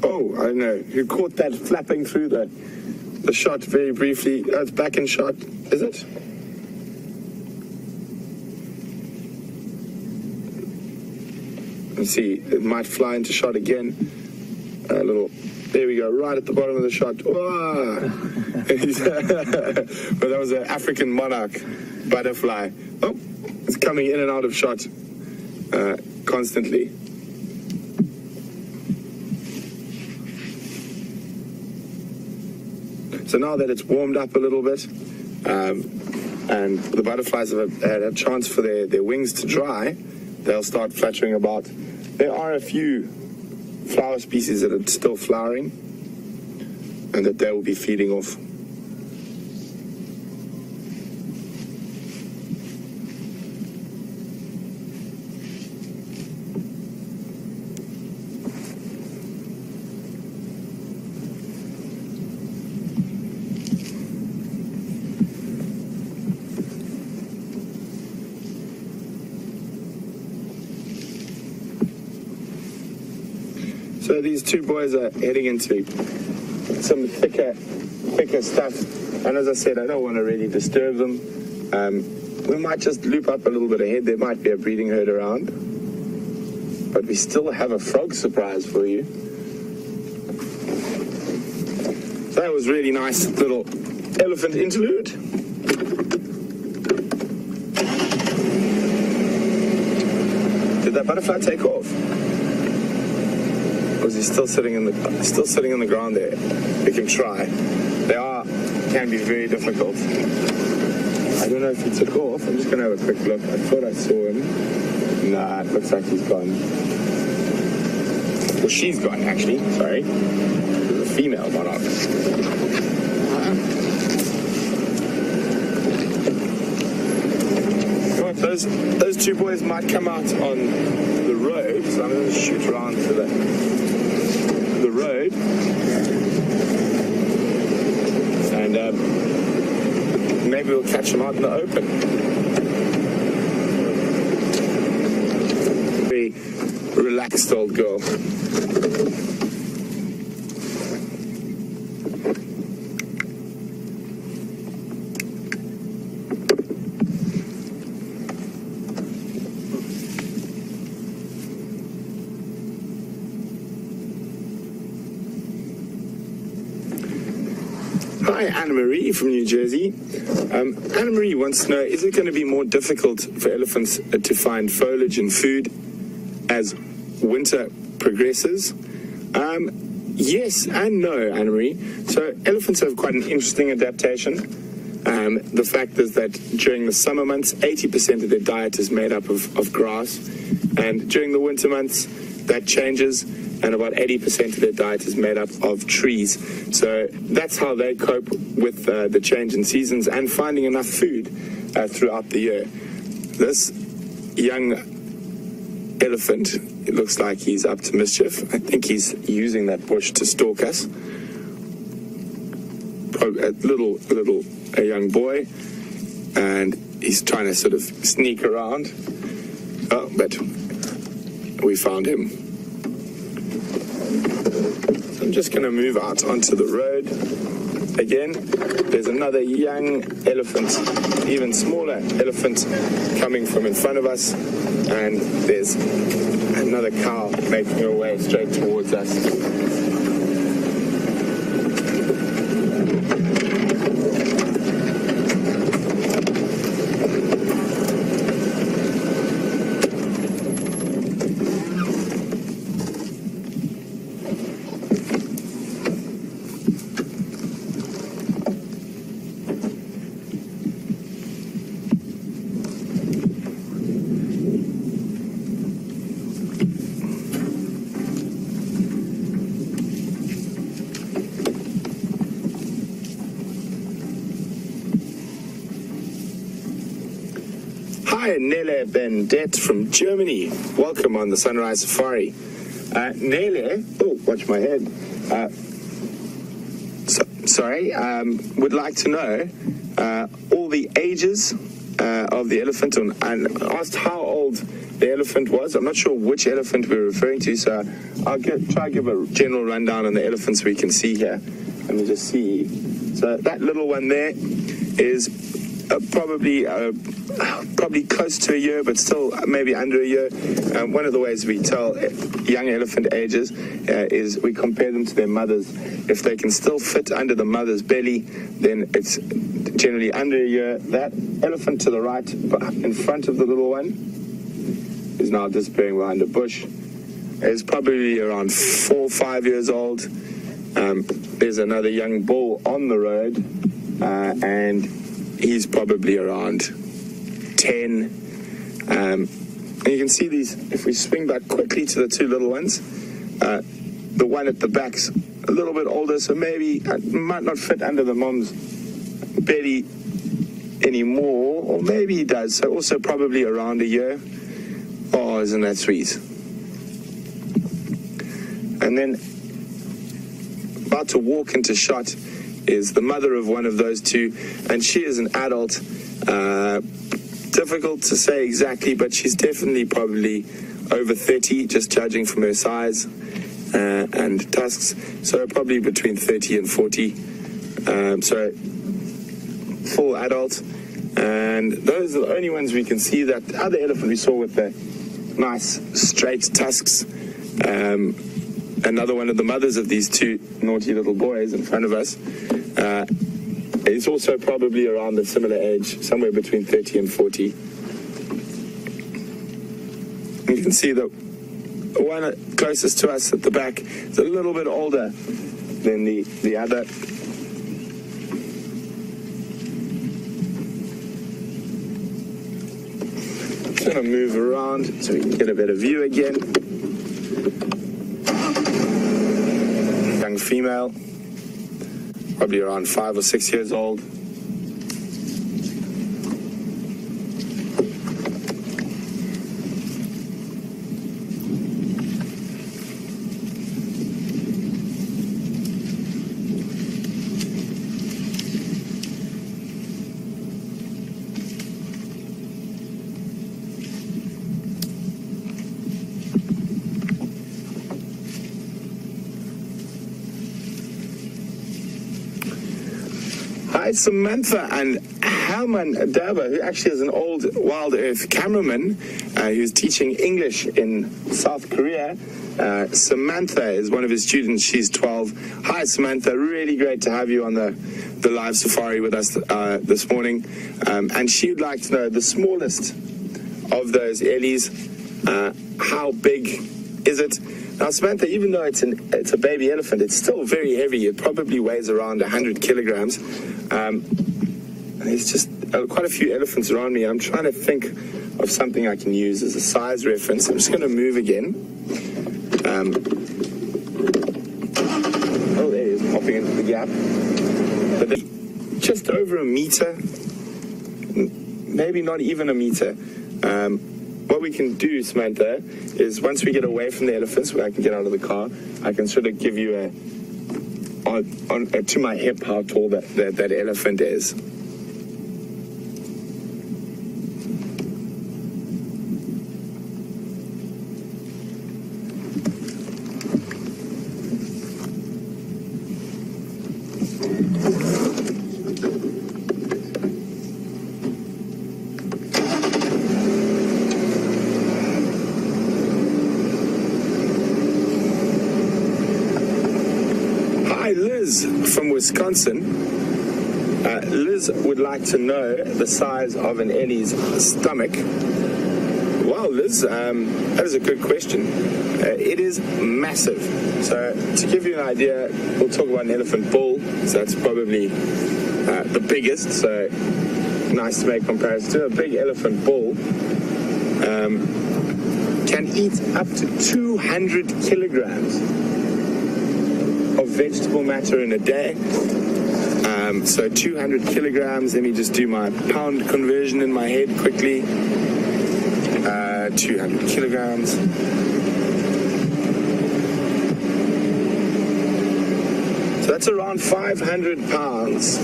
Oh, I don't know. You caught that flapping through the shot very briefly. Oh, it's back in shot, is it? See, it might fly into shot again. There we go, right at the bottom of the shot. But that was an African monarch butterfly. Oh, it's coming in and out of shot constantly. So now that it's warmed up a little bit, and the butterflies have had a chance for their wings to dry, they'll start fluttering about. There are a few flower species that are still flowering and that they will be feeding off. So these two boys are heading into some thicker stuff. And as I said, I don't want to really disturb them. We might just loop up a little bit ahead. There might be a breeding herd around. But we still have a frog surprise for you. So that was really nice little elephant interlude. Did that butterfly take off? Or is he still sitting in the ground there? We can try. Can be very difficult. I don't know if he took off. I'm just going to have a quick look. I thought I saw him. Nah, it looks like he's gone. Well, she's gone, actually. Sorry. There's a female monarch. Those two boys might come out on the road, so I'm going to shoot around to the road. And maybe we'll catch them out in the open. Very relaxed old girl. Hi, Anna-Marie from New Jersey. Anna-Marie wants to know, is it going to be more difficult for elephants to find foliage and food as winter progresses? Yes and no, Anna-Marie. So elephants have quite an interesting adaptation. The fact is that during the summer months, 80% of their diet is made up of grass. And during the winter months, that changes, and about 80% of their diet is made up of trees. So that's how they cope with the change in seasons and finding enough food throughout the year. This young elephant, it looks like he's up to mischief. I think he's using that bush to stalk us. A young boy, and he's trying to sort of sneak around. Oh, but we found him. So I'm just going to move out onto the road. Again, there's another young elephant, even smaller elephant coming from in front of us, and there's another cow making her way straight towards us. Hi, Nele Bendett from Germany. Welcome on the Sunrise Safari. Nele, oh, watch my head. Would like to know all the ages of the elephant, and asked how old the elephant was. I'm not sure which elephant we're referring to, so I'll try to give a general rundown on the elephants we can see here. Let me just see. So that little one there is probably close to a year, but still maybe under a year. One of the ways we tell young elephant ages is we compare them to their mothers. If they can still fit under the mother's belly, then it's generally under a year. That elephant to the right, in front of the little one, is now disappearing behind a bush. Is probably around 4 or 5 years old. There's another young bull on the road, and he's probably around 10. And you can see these, if we swing back quickly to the two little ones, the one at the back's a little bit older, so maybe might not fit under the mom's belly anymore, or maybe he does, so also probably around a year. Oh, isn't that sweet? And then about to walk into shot is the mother of one of those two, and she is an adult. Difficult to say exactly, but she's definitely probably over 30, just judging from her size and tusks, so probably between 30 and 40. So full adult, and those are the only ones we can see. That other elephant we saw with the nice straight tusks, another one of the mothers of these two naughty little boys in front of us, is also probably around a similar age, somewhere between 30 and 40. You can see the one closest to us at the back is a little bit older than the other. I'm going to move around so we can get a better view again. Young female, probably around 5 or 6 years old. Hi, Samantha and Herman Daba, who actually is an old Wild Earth cameraman who's teaching English in South Korea. Samantha is one of his students. She's 12. Hi, Samantha. Really great to have you on the live safari with us this morning. And she would like to know the smallest of those ellies. How big is it? Now, Samantha, even though it's a baby elephant, it's still very heavy. It probably weighs around 100 kilograms. And it's just quite a few elephants around me. I'm trying to think of something I can use as a size reference. I'm just going to move again. Oh, there he is, popping into the gap. But just over a meter, maybe not even a meter. What we can do, Samantha, is once we get away from the elephants, where I can get out of the car, I can sort of give you to my hip how tall that elephant is. Liz from Wisconsin. Liz would like to know the size of an Ellie's stomach. Wow, Liz, that is a good question. It is massive. So to give you an idea, we'll talk about an elephant bull. So that's probably the biggest. So nice to make comparison to a big elephant bull. Can eat up to 200 kilograms of vegetable matter in a day. So 200 kilograms, let me just do my pound conversion in my head quickly. 200 kilograms. So that's around 500 pounds.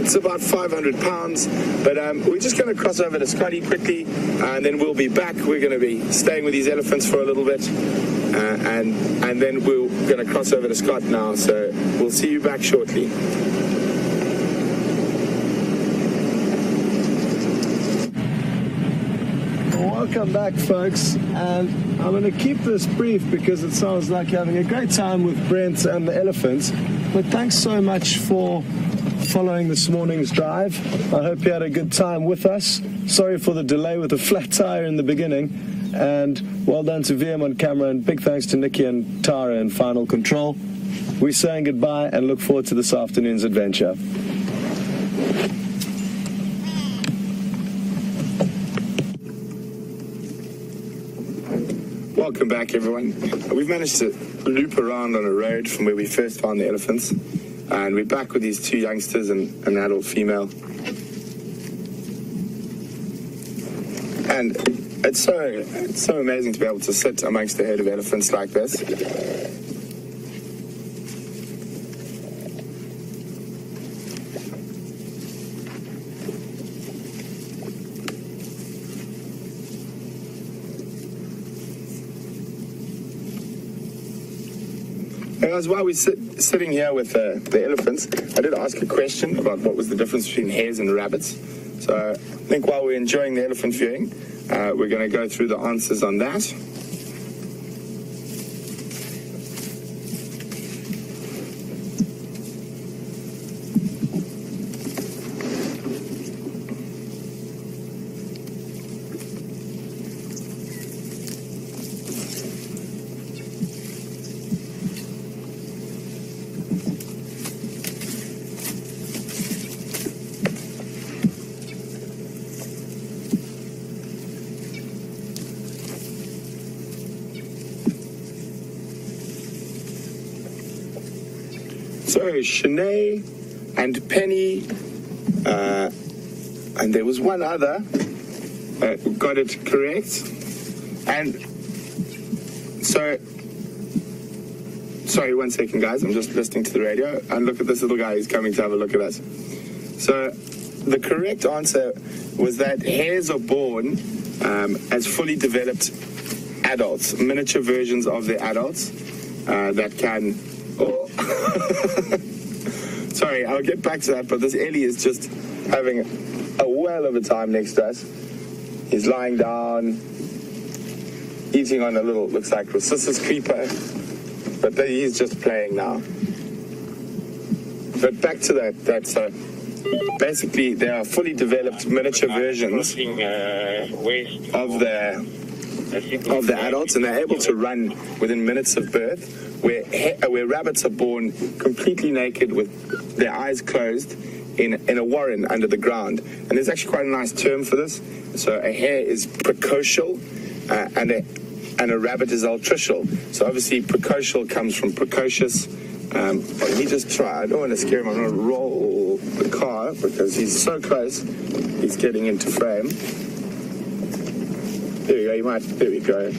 It's about 500 pounds, but we're just going to cross over to Scotty quickly, and then we'll be back. We're going to be staying with these elephants for a little bit, and then we're going to cross over to Scott now, so we'll see you back shortly. Welcome back, folks, and I'm going to keep this brief because it sounds like you're having a great time with Brent and the elephants, but thanks so much for following this morning's drive. I hope you had a good time with us. Sorry for the delay with the flat tire in the beginning, and well done to VM on camera, and big thanks to Nikki and Tara in Final Control. We're saying goodbye and look forward to this afternoon's adventure. Welcome back, everyone. We've managed to loop around on a road from where we first found the elephants, and we're back with these two youngsters and an adult female. And it's so amazing to be able to sit amongst a herd of elephants like this. Guys, while we're sitting here with the elephants, I did ask a question about what was the difference between hares and rabbits. So I think while we're enjoying the elephant viewing, we're going to go through the answers on that. So Shanae and Penny, and there was one other who got it correct. And so, sorry, 1 second, guys. I'm just listening to the radio. And look at this little guy who's coming to have a look at us. So the correct answer was that hares are born as fully developed adults, miniature versions of the adults that can... Oh. Sorry, I'll get back to that, but this Ellie is just having a whale of a time next to us. He's lying down, eating on a little, looks like Rosis's creeper, but he's just playing now. But back to that, so basically there are fully developed miniature versions of the of the adults, and they're able to run within minutes of birth, where rabbits are born completely naked with their eyes closed in a warren under the ground. And there's actually quite a nice term for this. So a hare is precocial, and a rabbit is altricial. So obviously precocial comes from precocious. Let me just try. I don't want to scare him. I'm going to roll the car because he's so close. He's getting into frame. There we go. You might. There we go.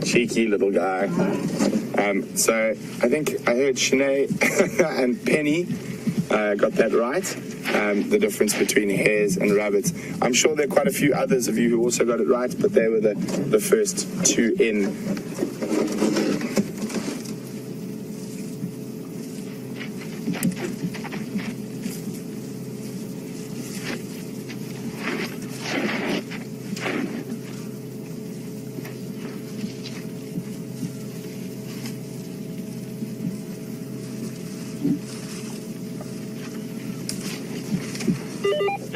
Cheeky little guy. So I think I heard Shanae and Penny got that right. The difference between hares and rabbits. I'm sure there are quite a few others of you who also got it right, but they were the first two in.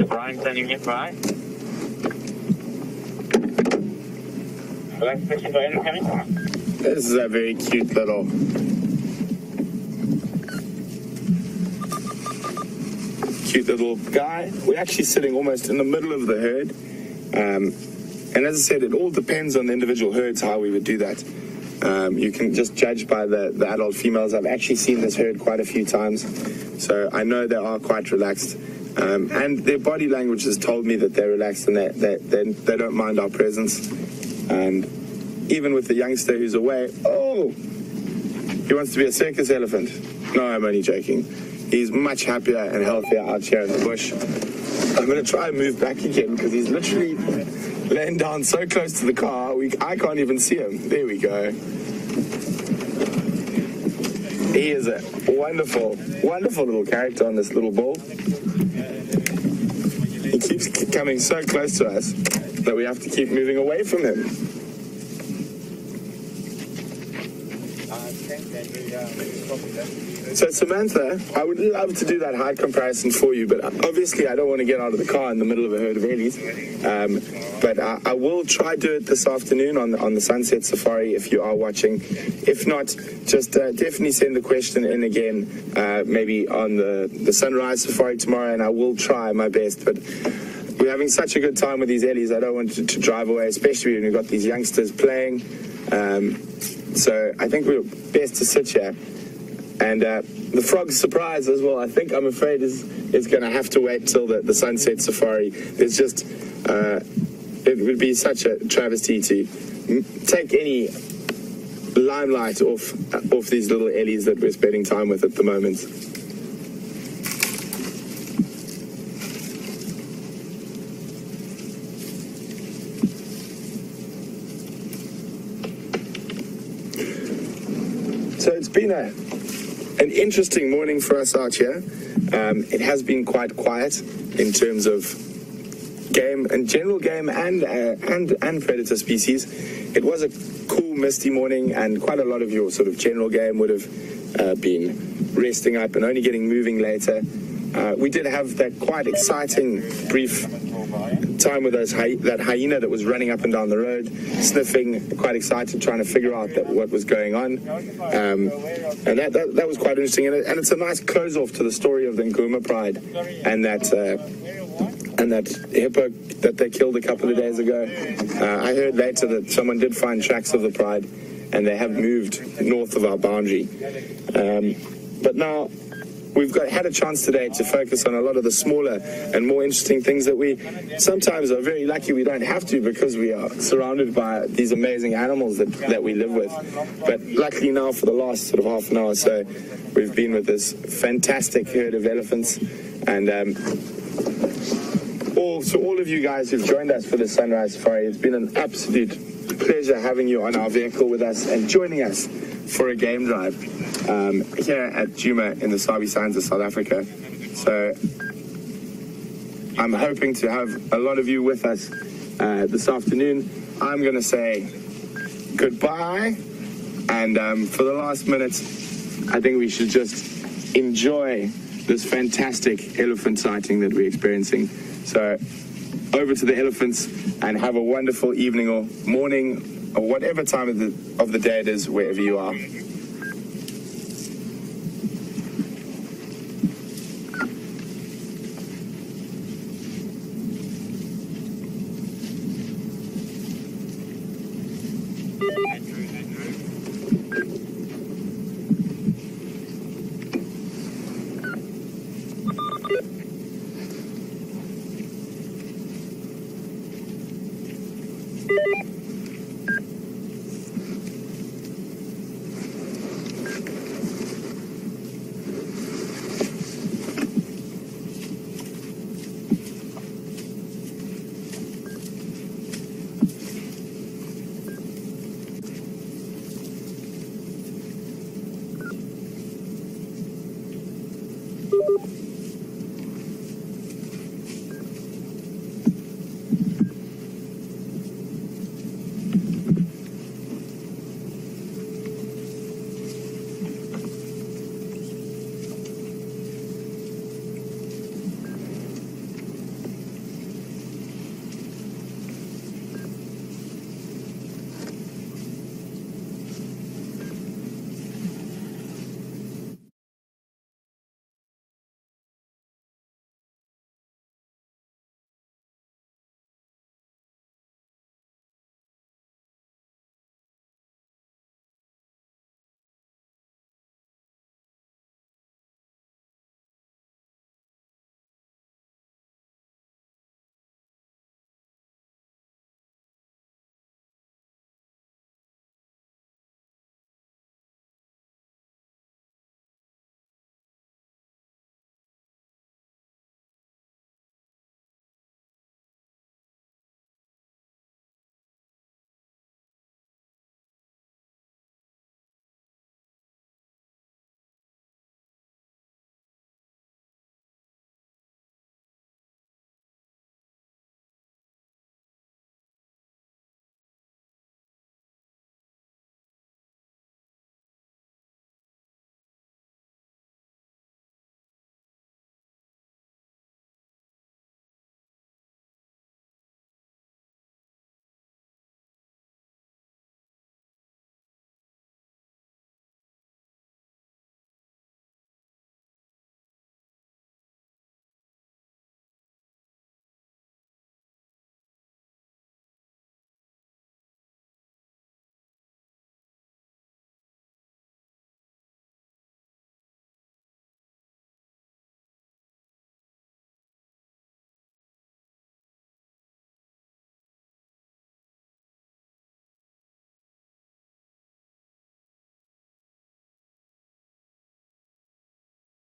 Brian sending it right. This is a very cute little guy. We're actually sitting almost in the middle of the herd. And as I said, it all depends on the individual herds how we would do that. You can just judge by the adult females. I've actually seen this herd quite a few times, so I know they are quite relaxed. And their body language has told me that they're relaxed and they don't mind our presence. And even with the youngster who's away, he wants to be a circus elephant. No, I'm only joking. He's much happier and healthier out here in the bush. I'm going to try and move back again because he's literally laying down so close to the car, I can't even see him. There we go. He is a wonderful, wonderful little character on this little bull. He keeps coming so close to us that we have to keep moving away from him. So Samantha, I would love to do that height comparison for you, but obviously I don't want to get out of the car in the middle of a herd of ellies. But I will try to do it this afternoon on the Sunset Safari if you are watching. If not, just definitely send the question in again, maybe on the Sunrise Safari tomorrow, and I will try my best. But we're having such a good time with these ellies, I don't want to drive away, especially when we've got these youngsters playing. So I think we're best to sit here. And the frog's surprise as well, I'm afraid is going to have to wait till the Sunset Safari. There's just, it would be such a travesty to take any limelight off these little ellies that we're spending time with at the moment. So it's been an interesting morning for us out here. It has been quite quiet in terms of game and general game and predator species. It was a cool, misty morning, and quite a lot of your sort of general game would have been resting up and only getting moving later. We did have that quite exciting brief time with that hyena that was running up and down the road, sniffing, quite excited, trying to figure out what was going on. And that was quite interesting. And it's a nice close off to the story of the Nguma Pride and that hippo that they killed a couple of days ago. I heard later that someone did find tracks of the Pride, and they have moved north of our boundary. But now we've had a chance today to focus on a lot of the smaller and more interesting things that we sometimes are very lucky we don't have to, because we are surrounded by these amazing animals that we live with. But luckily now, for the last sort of half an hour or so, we've been with this fantastic herd of elephants. And all of you guys who've joined us for the Sunrise Safari, it's been an absolute pleasure having you on our vehicle with us and joining us for a game drive here at Djuma in the Sabi Sands of South Africa. So I'm hoping to have a lot of you with us this afternoon. I'm going to say goodbye, and for the last minute, I think we should just enjoy this fantastic elephant sighting that we're experiencing. So over to the elephants and have a wonderful evening or morning or whatever time of the day it is, wherever you are.